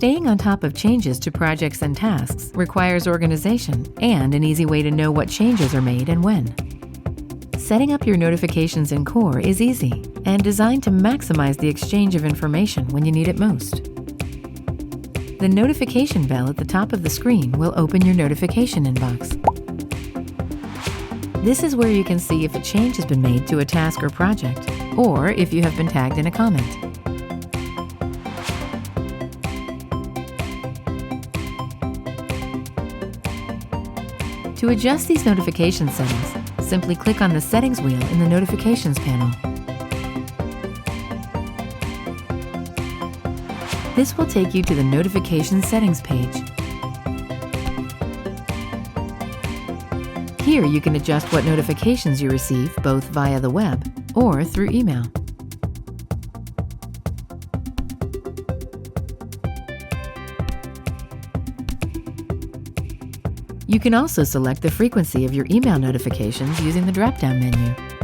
Staying on top of changes to projects and tasks requires organization and an easy way to know what changes are made and when. Setting up your notifications in COR is easy and designed to maximize the exchange of information when you need it most. The notification bell at the top of the screen will open your notification inbox. This is where you can see if a change has been made to a task or project, or if you have been tagged in a comment. To adjust these notification settings, simply click on the Settings wheel in the Notifications panel. This will take you to the Notification Settings page. Here you can adjust what notifications you receive both via the web or through email. You can also select the frequency of your email notifications using the drop-down menu.